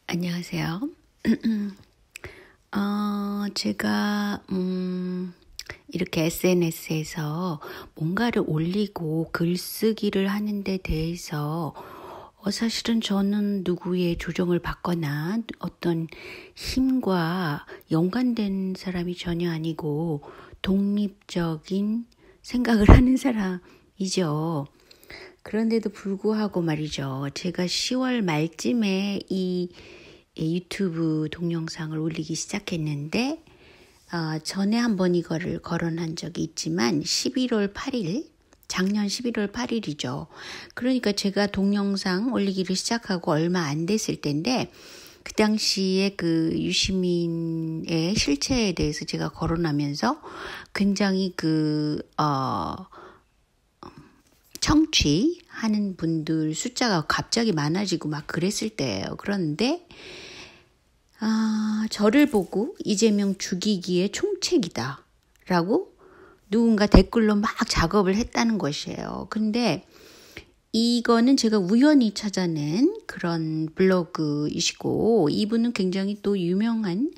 안녕하세요. 제가 이렇게 SNS에서 뭔가를 올리고 글쓰기를 하는 데 대해서 사실은 저는 누구의 조정을 받거나 어떤 힘과 연관된 사람이 전혀 아니고 독립적인 생각을 하는 사람이죠. 그런데도 불구하고 말이죠. 제가 10월 말쯤에 이 유튜브 동영상을 올리기 시작했는데 전에 한번 이거를 거론한 적이 있지만 작년 11월 8일이죠. 그러니까 제가 동영상 올리기를 시작하고 얼마 안 됐을 때인데 그 당시에 그 유시민의 실체에 대해서 제가 거론하면서 굉장히 청취하는 분들 숫자가 갑자기 많아지고 막 그랬을 때예요. 그런데 저를 보고 이재명 죽이기의 총책이다 라고 누군가 댓글로 막 작업을 했다는 것이에요. 근데 이거는 제가 우연히 찾아낸 그런 블로그이시고 이분은 굉장히 또 유명한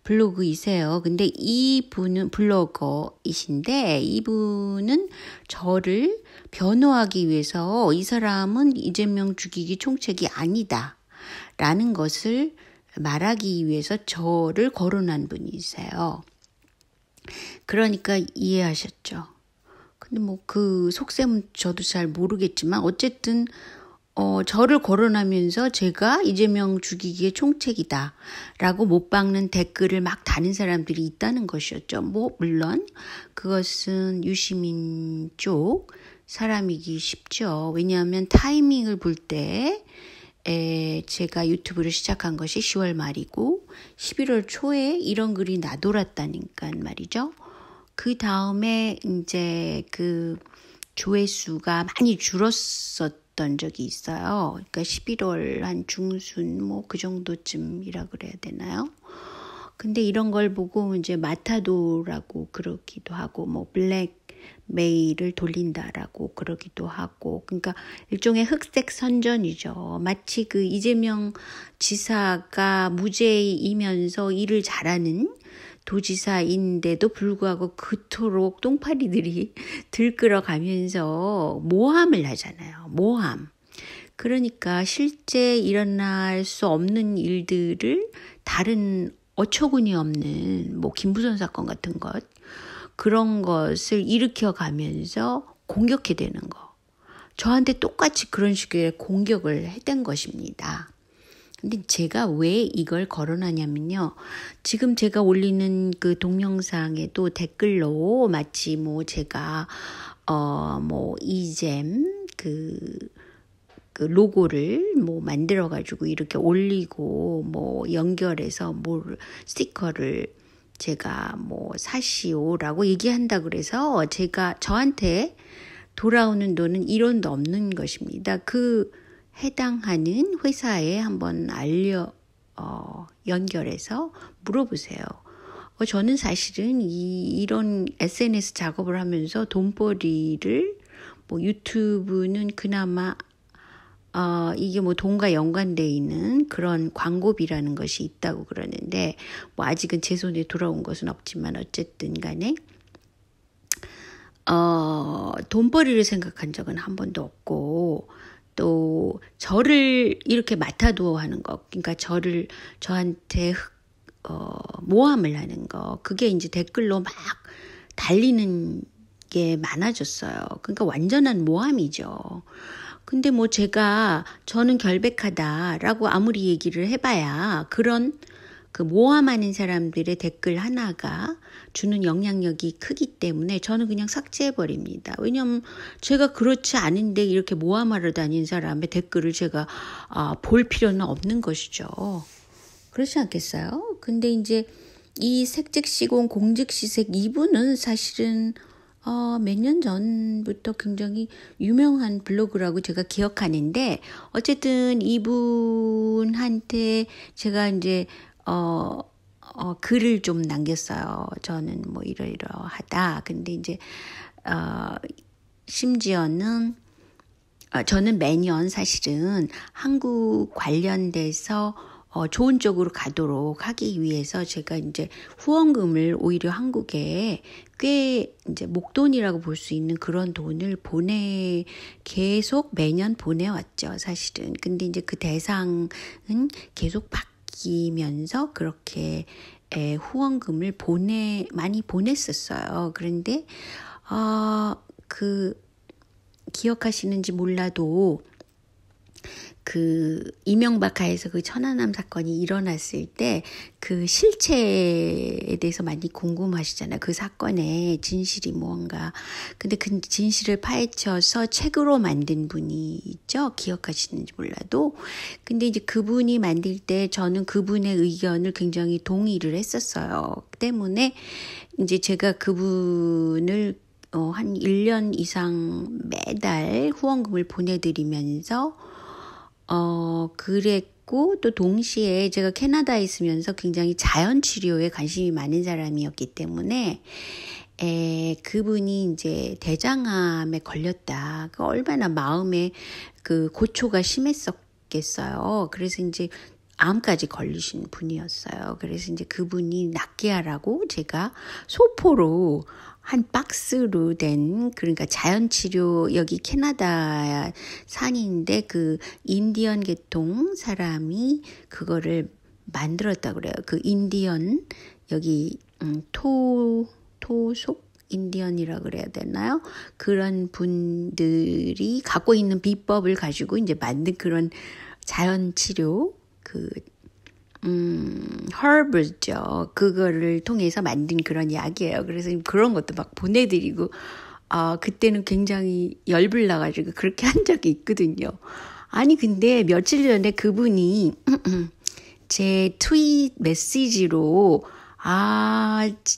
블로그이세요. 근데 이분은 블로거이신데 이분은 저를 변호하기 위해서 이 사람은 이재명 죽이기 총책이 아니다 라는 것을 말하기 위해서 저를 거론한 분이세요. 그러니까 이해하셨죠. 근데 뭐 그 속셈은 저도 잘 모르겠지만 어쨌든 저를 거론하면서 제가 이재명 죽이기의 총책이다 라고 못 박는 댓글을 막 다는 사람들이 있다는 것이었죠. 뭐 물론 그것은 유시민 쪽 사람이기 쉽죠. 왜냐하면 타이밍을 볼 때 제가 유튜브를 시작한 것이 10월 말이고 11월 초에 이런 글이 나돌았다니까 말이죠. 그 다음에 이제 그 조회수가 많이 줄었었던 적이 있어요. 그러니까 11월 한 중순 뭐 그 정도쯤이라 그래야 되나요? 근데 이런 걸 보고 이제 마타도라고 그러기도 하고 뭐 블랙메일을 돌린다라고 그러기도 하고 그러니까 일종의 흑색 선전이죠. 마치 그 이재명 지사가 무죄이면서 일을 잘하는 도지사인데도 불구하고 그토록 똥파리들이 들끓어가면서 모함을 하잖아요. 모함. 그러니까 실제 일어날 수 없는 일들을 다른 어처구니 없는 뭐 김부선 사건 같은 것 그런 것을 일으켜 가면서 공격해 대는 거. 저한테 똑같이 그런 식의 공격을 했던 것입니다. 근데 제가 왜 이걸 거론하냐면요. 지금 제가 올리는 그 동영상에도 댓글로 마치 뭐 제가 뭐 이잼 그 로고를 뭐 만들어 가지고 이렇게 올리고 뭐 연결해서 뭐 스티커를 제가 뭐 사시오라고 얘기한다 그래서 제가 저한테 돌아오는 돈은 1원도 없는 것입니다. 그 해당하는 회사에 한번 연결해서 물어보세요. 저는 사실은 이런 SNS 작업을 하면서 돈벌이를 뭐 유튜브는 그나마 이게 뭐 돈과 연관되어 있는 그런 광고비라는 것이 있다고 그러는데 뭐 아직은 제 손에 돌아온 것은 없지만 어쨌든 간에 돈벌이를 생각한 적은 한 번도 없고 또 저를 이렇게 마타도 하는 거 그러니까 저한테 모함을 하는 거 그게 이제 댓글로 막 달리는 게 많아졌어요. 그러니까 완전한 모함이죠. 근데 뭐 저는 결백하다라고 아무리 얘기를 해봐야 그런 그 모함하는 사람들의 댓글 하나가 주는 영향력이 크기 때문에 저는 그냥 삭제해버립니다. 왜냐하면 제가 그렇지 않은데 이렇게 모함하러 다닌 사람의 댓글을 제가 볼 필요는 없는 것이죠. 그렇지 않겠어요? 근데 이제 이 색즉시공 공즉시색 이분은 사실은 몇 년 전부터 굉장히 유명한 블로그라고 제가 기억하는데 어쨌든 이분한테 제가 이제 글을 좀 남겼어요. 저는 뭐 이러이러하다. 근데 이제 심지어는 저는 매년 사실은 한국 관련돼서 좋은 쪽으로 가도록 하기 위해서 제가 이제 후원금을 오히려 한국에 꽤 이제 목돈이라고 볼 수 있는 그런 돈을 계속 매년 보내왔죠, 사실은. 근데 이제 그 대상은 계속 바뀌면서 그렇게 후원금을 많이 보냈었어요. 그런데, 기억하시는지 몰라도 이명박 하에서 그 천안함 사건이 일어났을 때 그 실체에 대해서 많이 궁금하시잖아요. 그 사건의 진실이 무언가. 근데 그 진실을 파헤쳐서 책으로 만든 분이 있죠. 기억하시는지 몰라도. 근데 이제 그분이 만들 때 저는 그분의 의견을 굉장히 동의를 했었어요. 때문에 이제 제가 그분을 한 1년 이상 매달 후원금을 보내드리면서 그랬고, 또 동시에 제가 캐나다에 있으면서 굉장히 자연치료에 관심이 많은 사람이었기 때문에, 그분이 이제 대장암에 걸렸다. 얼마나 마음에 고초가 심했었겠어요. 그래서 이제 암까지 걸리신 분이었어요. 그래서 이제 그분이 낫게 하라고 제가 소포로 한 박스로 된, 그러니까 자연치료, 여기 캐나다 산인데 인디언 계통 사람이 그거를 만들었다고 그래요. 인디언, 여기, 토속 인디언이라고 그래야 되나요? 그런 분들이 갖고 있는 비법을 가지고 이제 만든 그런 자연치료, 허브죠. 그거를 통해서 만든 그런 약이에요. 그래서 그런 것도 막 보내드리고, 그때는 굉장히 열불 나가지고 그렇게 한 적이 있거든요. 아니, 근데 며칠 전에 그분이 제 트윗 메시지로,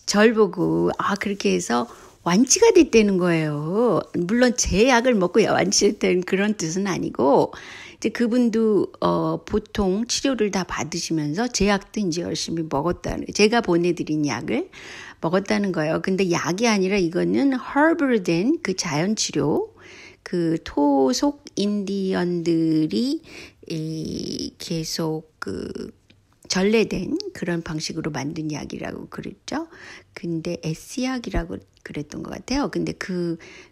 절 보고, 그렇게 해서 완치가 됐다는 거예요. 물론 제 약을 먹고 완치됐다는 그런 뜻은 아니고, 이제 그분도 보통 치료를 다 받으시면서 제 약도 이제 열심히 제가 보내드린 약을 먹었다는 거예요. 근데 약이 아니라 이거는 허브로 된 자연 치료, 토속 인디언들이 계속 전래된 그런 방식으로 만든 약이라고 그랬죠. 근데 S약이라고 그랬던 것 같아요. 근데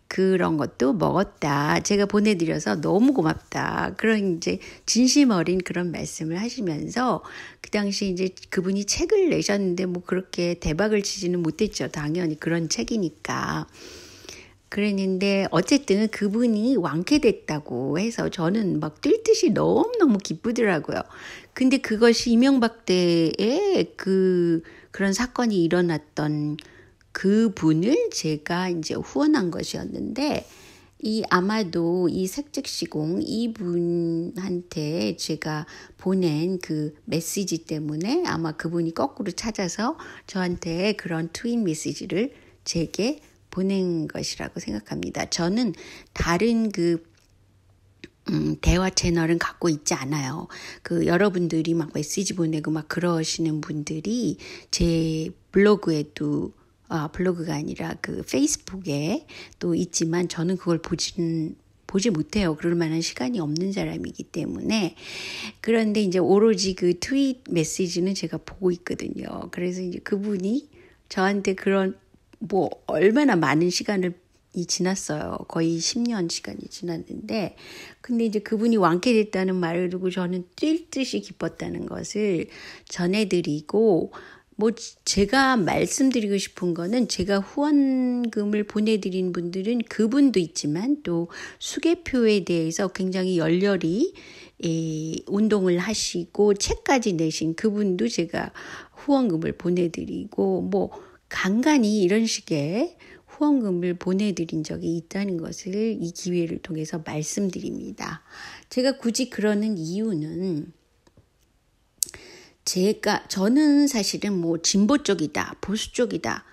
그런 것도 먹었다. 제가 보내드려서 너무 고맙다. 그런 이제 진심 어린 그런 말씀을 하시면서 그 당시 이제 그분이 책을 내셨는데 뭐 그렇게 대박을 치지는 못했죠. 당연히 그런 책이니까. 그랬는데 어쨌든 그분이 완쾌됐다고 해서 저는 막 뛸 듯이 너무너무 기쁘더라고요. 근데 그것이 이명박 때에 그런 사건이 일어났던 그분을 제가 이제 후원한 것이었는데 아마도 이 색즉시공 이분한테 제가 보낸 메시지 때문에 아마 그분이 거꾸로 찾아서 저한테 그런 트윗 메시지를 제게 보낸 것이라고 생각합니다. 저는 다른 대화 채널은 갖고 있지 않아요. 여러분들이 막 메시지 보내고 막 그러시는 분들이 제 블로그에도 블로그가 아니라 페이스북에 또 있지만 저는 그걸 보지 못해요. 그럴 만한 시간이 없는 사람이기 때문에. 그런데 이제 오로지 트윗 메시지는 제가 보고 있거든요. 그래서 이제 그분이 저한테 얼마나 많은 시간이 지났어요. 거의 10년 시간이 지났는데, 근데 이제 그분이 완쾌됐다는 말을 듣고 저는 뛸 듯이 기뻤다는 것을 전해드리고, 제가 말씀드리고 싶은 거는 제가 후원금을 보내드린 분들은 그분도 있지만 또 수계표에 대해서 굉장히 열렬히 운동을 하시고 책까지 내신 그분도 제가 후원금을 보내드리고 간간히 이런 식의 후원금을 보내드린 적이 있다는 것을 이 기회를 통해서 말씀드립니다. 제가 굳이 그러는 이유는 저는 사실은 진보 쪽이다, 보수 쪽이다,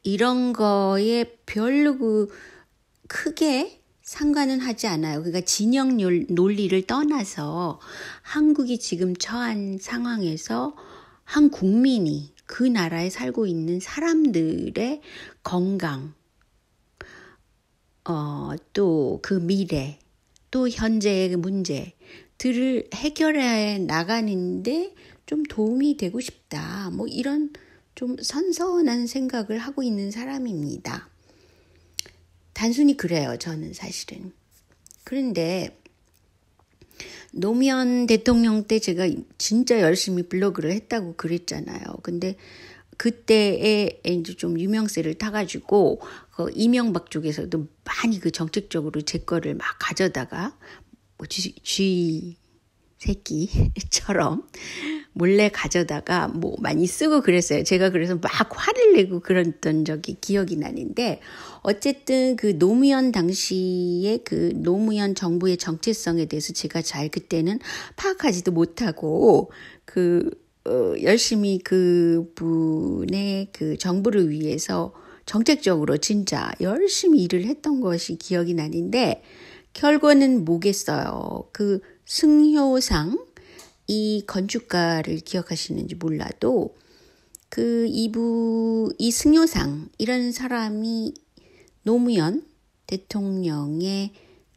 이런 거에 별로 크게 상관은 하지 않아요. 그러니까 진영 논리를 떠나서 한국이 지금 처한 상황에서 한 국민이 그 나라에 살고 있는 사람들의 건강, 또 미래, 또 현재의 문제들을 해결해 나가는데 좀 도움이 되고 싶다. 뭐 이런 좀 선선한 생각을 하고 있는 사람입니다. 단순히 그래요, 저는 사실은. 그런데 노무현 대통령 때 제가 진짜 열심히 블로그를 했다고 그랬잖아요. 근데 그때에 이제 좀 유명세를 타가지고 이명박 쪽에서도 많이 그 정책적으로 제 거를 막 가져다가 뭐 쥐 새끼처럼 몰래 가져다가 뭐 많이 쓰고 그랬어요. 제가 그래서 막 화를 내고 그랬던 적이 기억이 나는데, 어쨌든 그 노무현 당시에 그 노무현 정부의 정체성에 대해서 제가 잘 그때는 파악하지도 못하고 열심히 그 분의 그 정부를 위해서 정책적으로 진짜 열심히 일을 했던 것이 기억이 나는데, 결과는 뭐겠어요. 그 승효상, 이 건축가를 기억하시는지 몰라도 이 승효상 이런 사람이 노무현 대통령의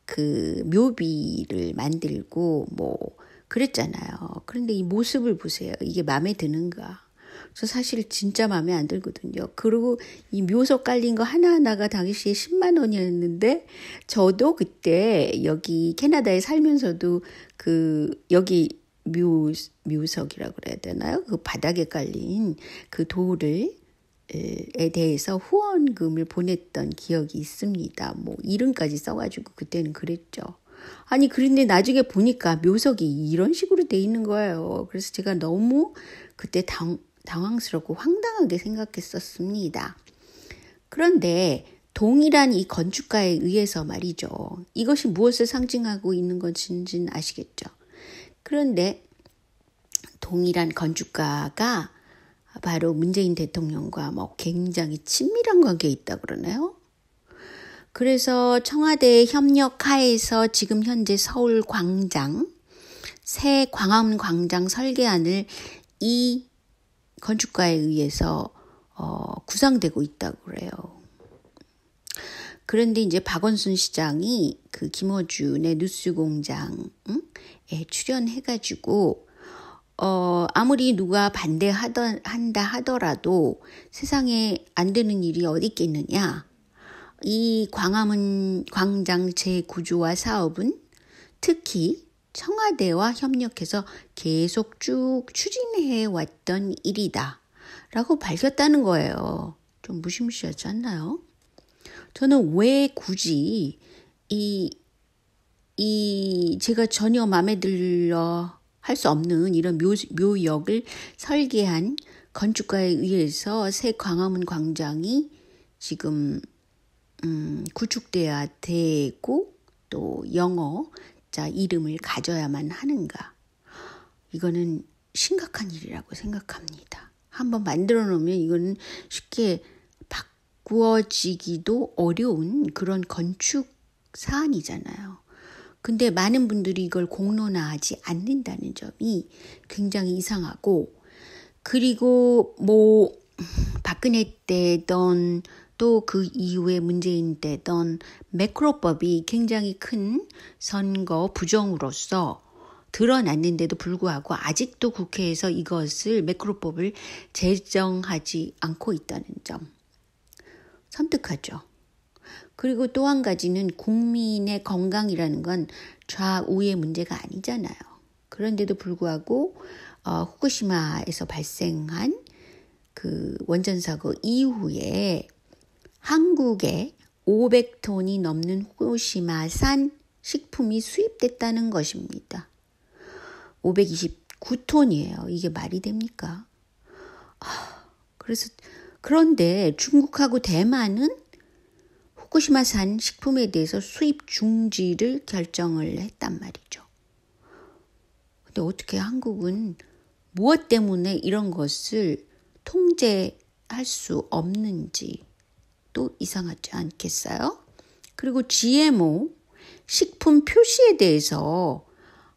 그 묘비를 만들고 뭐 그랬잖아요. 그런데 이 모습을 보세요. 이게 마음에 드는가? 저 사실 진짜 마음에 안 들거든요. 그리고 이 묘소 깔린 거 하나하나가 당시에 10만 원이었는데, 저도 그때 여기 캐나다에 살면서도 여기 묘석이라고 그래야 되나요? 그 바닥에 깔린 그 돌에 대해서 후원금을 보냈던 기억이 있습니다. 뭐 이름까지 써가지고 그때는 그랬죠. 아니, 그런데 나중에 보니까 묘석이 이런 식으로 돼 있는 거예요. 그래서 제가 너무 그때 당황스럽고 황당하게 생각했었습니다. 그런데 동일한 이 건축가에 의해서 말이죠. 이것이 무엇을 상징하고 있는 건지는 아시겠죠? 그런데 동일한 건축가가 바로 문재인 대통령과 뭐 굉장히 친밀한 관계에 있다고 그러나요? 그래서 청와대 협력하에서 지금 현재 서울 광장, 새 광화문 광장 설계안을 이 건축가에 의해서 구상되고 있다고 그래요. 그런데 이제 박원순 시장이 그 김어준의 뉴스공장에 출연해가지고 아무리 누가 한다 하더라도 세상에 안 되는 일이 어디 있겠느냐. 이 광화문 광장 재구조화 사업은 특히 청와대와 협력해서 계속 쭉 추진해 왔던 일이다 라고 밝혔다는 거예요. 좀 무시무시하지 않나요? 저는 왜 굳이 제가 전혀 마음에 들어 할 수 없는 이런 묘역을 설계한 건축가에 의해서 새 광화문 광장이 지금 구축돼야 되고 또 영어자 이름을 가져야만 하는가. 이거는 심각한 일이라고 생각합니다. 한번 만들어 놓으면 이거는 쉽게 바꾸어지기도 어려운 그런 건축 사안이잖아요. 근데 많은 분들이 이걸 공론화하지 않는다는 점이 굉장히 이상하고, 그리고 뭐 박근혜 때던 또 그 이후에 문재인 때던 매크로법이 굉장히 큰 선거 부정으로서 드러났는데도 불구하고 아직도 국회에서 이것을 매크로법을 제정하지 않고 있다는 점 섬뜩하죠. 그리고 또 한 가지는 국민의 건강이라는 건 좌우의 문제가 아니잖아요. 그런데도 불구하고 후쿠시마에서 발생한 그 원전 사고 이후에 한국에 500톤이 넘는 후쿠시마산 식품이 수입됐다는 것입니다. 529톤이에요. 이게 말이 됩니까? 그런데 중국하고 대만은 후쿠시마산 식품에 대해서 수입 중지를 결정을 했단 말이죠. 근데 어떻게 한국은 무엇 때문에 이런 것을 통제할 수 없는지 또 이상하지 않겠어요? 그리고 GMO 식품 표시에 대해서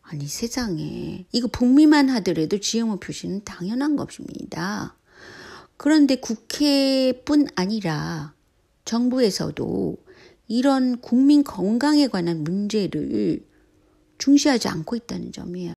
아니 세상에 이거 북미만 하더라도 GMO 표시는 당연한 것입니다. 그런데 국회뿐 아니라 정부에서도 이런 국민 건강에 관한 문제를 중시하지 않고 있다는 점이에요.